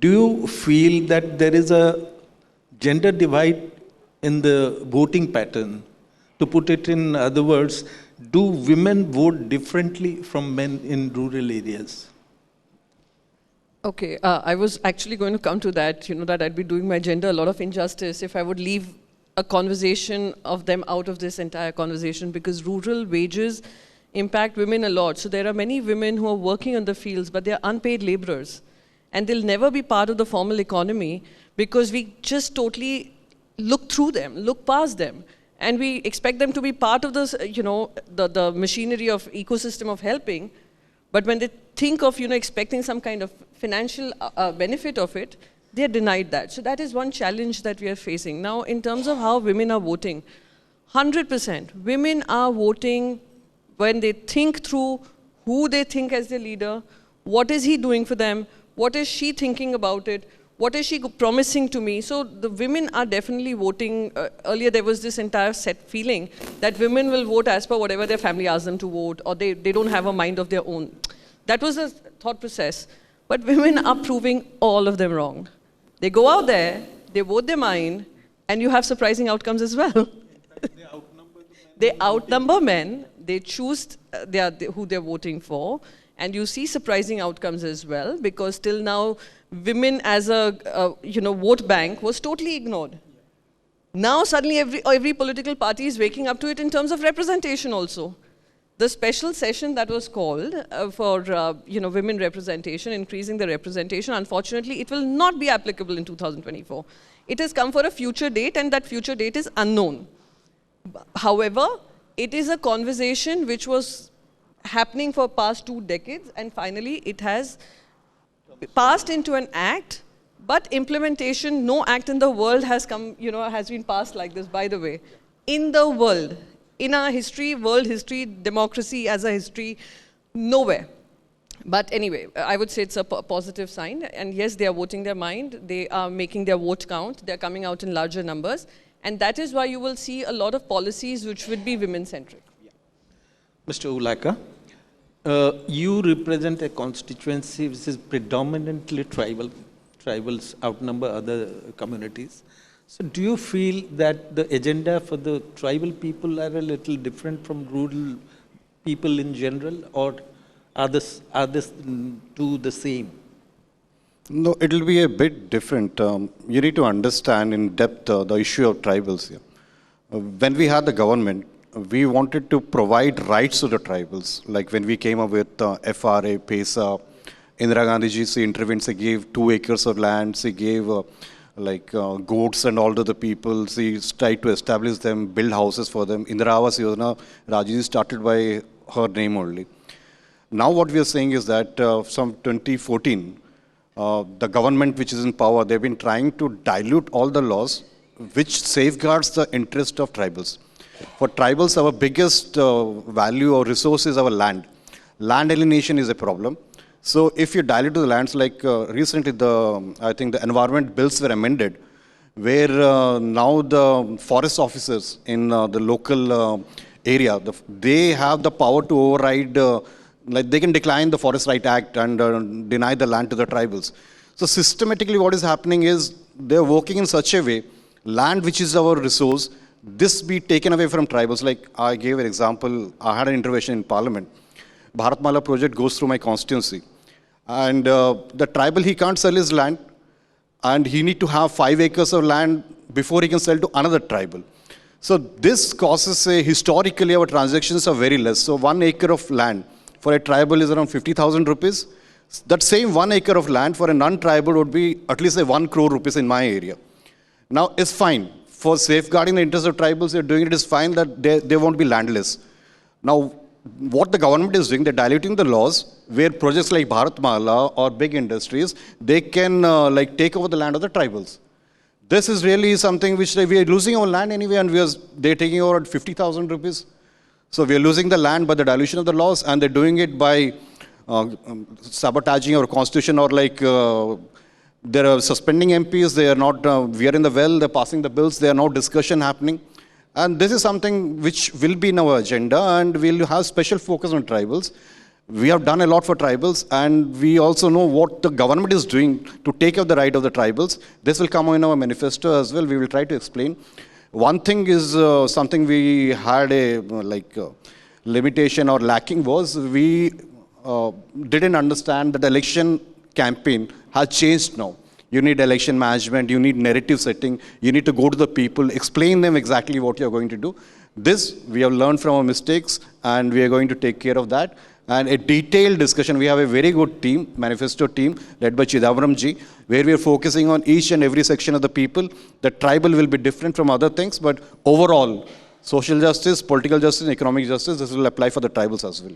do you feel that there is a gender divide in the voting pattern? To put it in other words, do women vote differently from men in rural areas? Okay, I was actually going to come to that, that I'd be doing my gender a lot of injustice if I would leave a conversation of them out of this entire conversation, because rural wages impact women a lot. So there are many women who are working on the fields, but they're unpaid laborers. And they'll never be part of the formal economy because we just totally look through them, look past them. And we expect them to be part of this, the machinery of ecosystem of helping. But when they think of, expecting some kind of financial benefit of it, they are denied that. So that is one challenge that we are facing. Now, in terms of how women are voting, 100% women are voting when they think through who they think as their leader, what is he doing for them, what is she thinking about it, what is she promising to me. So the women are definitely voting. Earlier there was this entire set feeling that women will vote as per whatever their family asks them to vote, or they don't have a mind of their own. That was the thought process. But women are proving all of them wrong. They go out there, they vote their mind, and you have surprising outcomes as well. They outnumber men, they choose who they're voting for, and you see surprising outcomes as well, because till now, women as a vote bank was totally ignored. Now suddenly every political party is waking up to it in terms of representation also. The special session that was called for women representation, increasing the representation, unfortunately it will not be applicable in 2024. It has come for a future date, and that future date is unknown. However, it is a conversation which was happening for past 2 decades, and finally it has passed into an act, but implementation, no act in the world has come, has been passed like this, by the way. In the world, in our history, world history, democracy as a history, nowhere. But anyway, I would say it's a positive sign. And yes, they are voting their mind. They are making their vote count. They're coming out in larger numbers. And that is why you will see a lot of policies which would be women-centric. Yeah. Mr. Ulaka, you represent a constituency which is predominantly tribal. Tribals outnumber other communities. So do you feel that the agenda for the tribal people are a little different from rural people in general, or are this two the same? No, it will be a bit different. You need to understand in depth the issue of tribals here. When we had the government, we wanted to provide rights to the tribals. Like when we came up with FRA, PESA, Indira Gandhi ji, she intervened, she gave 2 acres of land, she gave goats and all to the people. She tried to establish them, build houses for them. Indira Awas Yojana, Rajiv started by her name only. Now what we are saying is that from 2014, the government which is in power, they've been trying to dilute all the laws which safeguards the interest of tribals. For tribals, our biggest value or resource is our land. Land alienation is a problem. So if you dilute the lands, like recently I think the environment bills were amended, where now the forest officers in the local area, they have the power to override, like they can decline the Forest Right Act and deny the land to the tribals. So systematically what is happening is they're working in such a way, land which is our resource, this be taken away from tribals. Like I gave an example, I had an intervention in Parliament. Bharatmala project goes through my constituency. And the tribal, he can't sell his land, and he need to have 5 acres of land before he can sell to another tribal. So this causes historically our transactions are very less. So 1 acre of land for a tribal is around 50,000 rupees. That same 1 acre of land for a non-tribal would be at least 1 crore rupees in my area. Now it's fine. For safeguarding the interests of tribals, they're doing it is fine that they won't be landless. Now, what the government is doing, they're diluting the laws where projects like Bharatmala or big industries, they can take over the land of the tribals. This is really something which we are losing our land anyway, and they're taking over at 50,000 rupees. So we are losing the land by the dilution of the laws, and they're doing it by sabotaging our constitution, or they're suspending MPs, they are not, we are in the well, they're passing the bills, there are no discussion happening. And this is something which will be in our agenda, and we'll have special focus on tribals. We have done a lot for tribals, and we also know what the government is doing to take up the right of the tribals. This will come in our manifesto as well. We will try to explain. One thing is something we had a limitation or lacking was we didn't understand that the election campaign has changed now. You need election management, you need narrative setting, you need to go to the people, explain them exactly what you're going to do. This, we have learned from our mistakes, and we are going to take care of that. And a detailed discussion, we have a very good team, manifesto team, led by Chidambaram ji, where we are focusing on each and every section of the people. The tribal will be different from other things, but overall, social justice, political justice, economic justice, this will apply for the tribals as well.